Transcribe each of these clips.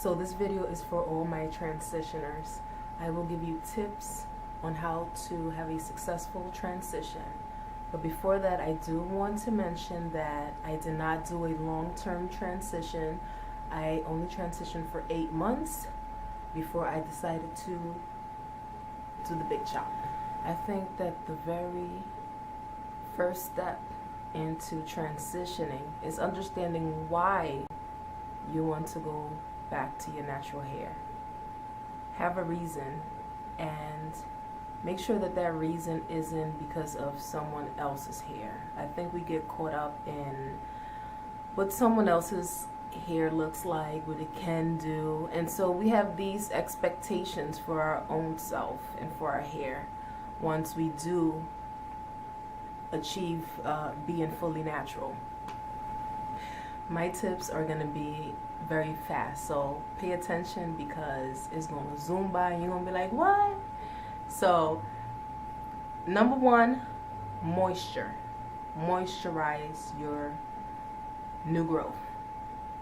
So this video is for all my transitioners. I will give you tips on how to have a successful transition. But before that, I do want to mention that I did not do a long-term transition. I only transitioned for 8 months before I decided to do the big chop. I think that the very first step into transitioning is understanding why you want to go back to your natural hair. Have a reason, and make sure that that reason isn't because of someone else's hair. I think we get caught up in what someone else's hair looks like, what it can do, and so we have these expectations for our own self and for our hair once we do achieve being fully natural. My tips are going to be very fast, so pay attention because it's going to zoom by and you're going to be like, what? So number one, moisture. Moisturize your new growth.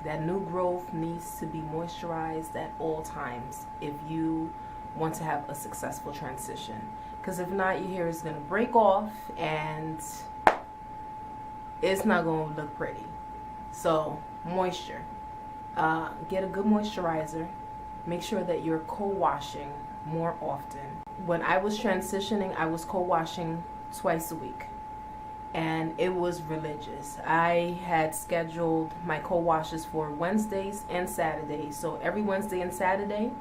That new growth needs to be moisturized at all times if you want to have a successful transition. Because if not, your hair is going to break off and it's not going to look pretty. So moisture. Get a good moisturizer. Make sure that you're co-washing more often. When I was transitioning, I was co-washing twice a week. And it was religious. I had scheduled my co-washes for Wednesdays and Saturdays. So every Wednesday and Saturday,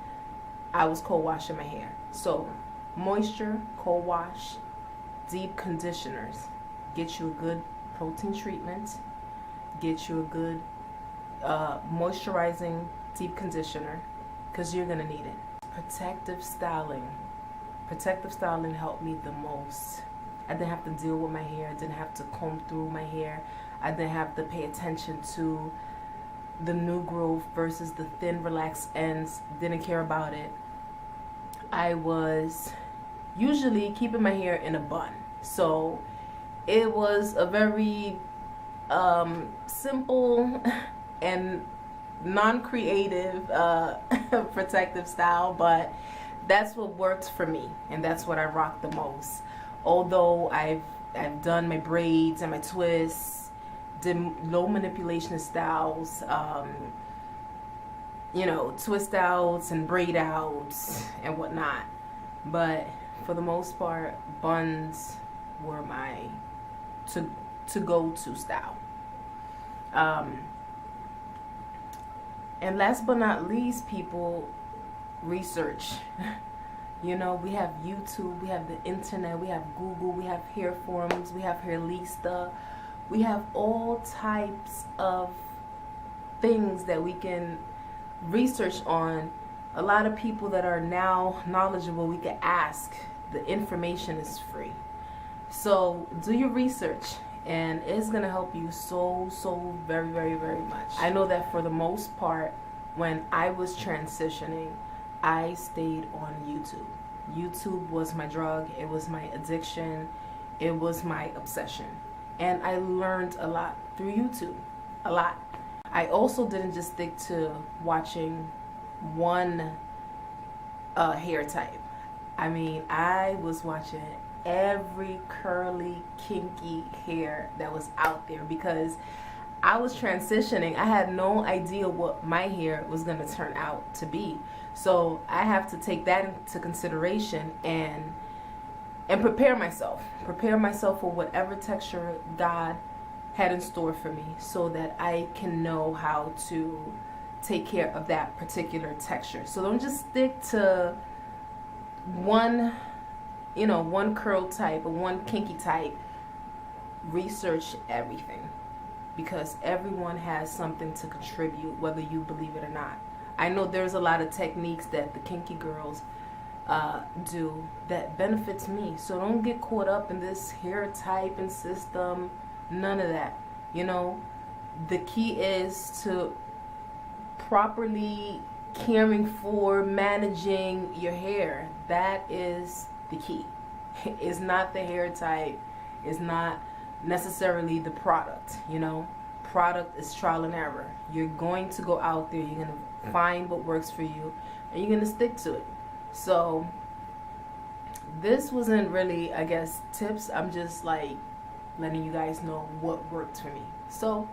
I was co-washing my hair. So moisture, co-wash, deep conditioners. Get you a good protein treatment. Get you a good moisturizing deep conditioner because you're going to need it. Protective styling. Protective styling helped me the most. I didn't have to deal with my hair. I didn't have to comb through my hair. I didn't have to pay attention to the new growth versus the thin, relaxed ends. Didn't care about it. I was usually keeping my hair in a bun. So it was a very simple and non-creative protective style, but that's what worked for me, and that's what I rocked the most. Although I've done my braids and my twists, did low manipulation styles, twist outs and braid outs and whatnot. But for the most part, buns were my to-go-to style. And last but not least, people, research. We have YouTube, we have the internet, we have Google, we have hair forums, we have Hairlista. We have all types of things that we can research on. A lot of people that are now knowledgeable, we can ask. The information is free. So do your research, and it's going to help you so very, very, very much. I know that for the most part, when I was transitioning, I stayed on YouTube. YouTube was my drug. It was my addiction. It was my obsession. And I learned a lot through YouTube. A lot. I also didn't just stick to watching one hair type. I mean, I was watching every curly, kinky hair that was out there because I was transitioning. I had no idea what my hair was going to turn out to be. So I have to take that into consideration and prepare myself. Prepare myself for whatever texture God had in store for me so that I can know how to take care of that particular texture. So don't just stick to one curl type or one kinky type. Research everything because everyone has something to contribute, whether you believe it or not. I know there's a lot of techniques that the kinky girls do that benefits me. So don't get caught up in this hair type and system. None of that. The key is to properly caring for managing your hair. That is the key. It's not the hair type. It's not necessarily the product. product is trial and error. You're going to go out there, you're going to find what works for you, and you're going to stick to it. So this wasn't really, I guess, tips. I'm just like letting you guys know what worked for me. So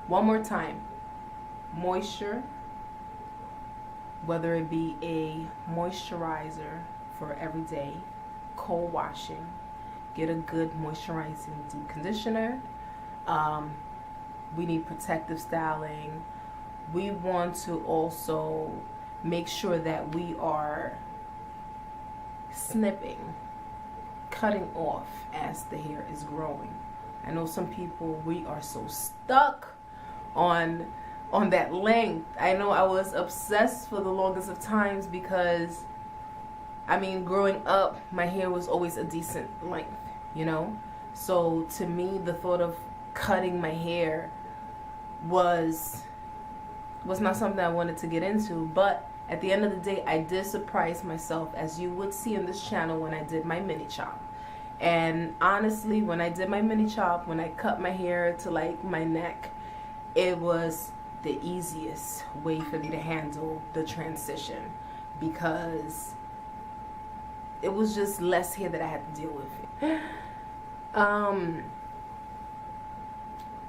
one more time, moisture, whether it be a moisturizer for every day, cold washing, get a good moisturizing deep conditioner. We need protective styling. We want to also make sure that we are snipping, cutting off as the hair is growing. I know some people, we are so stuck on that length. I know I was obsessed for the longest of times because, I mean, growing up, my hair was always a decent length, you know? So to me, the thought of cutting my hair was not something I wanted to get into. But at the end of the day, I did surprise myself, as you would see in this channel, when I did my mini chop. And honestly, when I did my mini chop, when I cut my hair to like my neck, it was the easiest way for me to handle the transition, because it was just less hair that I had to deal with.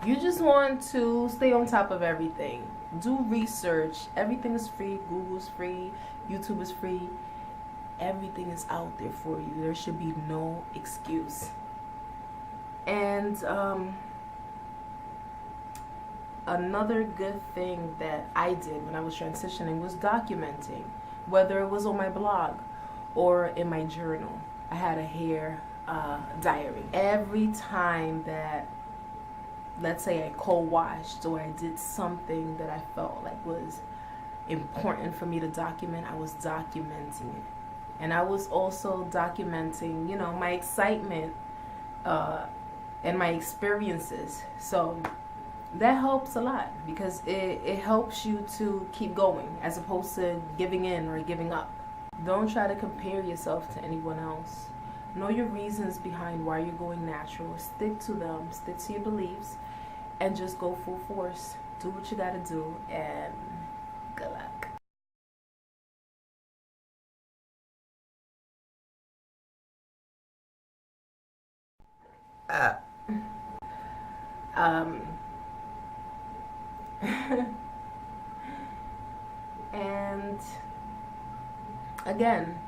You just want to stay on top of everything. Do research. Everything is free. Google's free. YouTube is free. Everything is out there for you. There should be no excuse. And another good thing that I did when I was transitioning was documenting, whether it was on my blog or in my journal. I had a hair diary. Every time that, let's say, I cold washed or I did something that I felt like was important for me to document, I was documenting it. And I was also documenting, you know, my excitement and my experiences. So that helps a lot, because it helps you to keep going as opposed to giving in or giving up. Don't try to compare yourself to anyone else. Know your reasons behind why you're going natural. Stick to them. Stick to your beliefs. And just go full force. Do what you gotta do. And good luck. And again,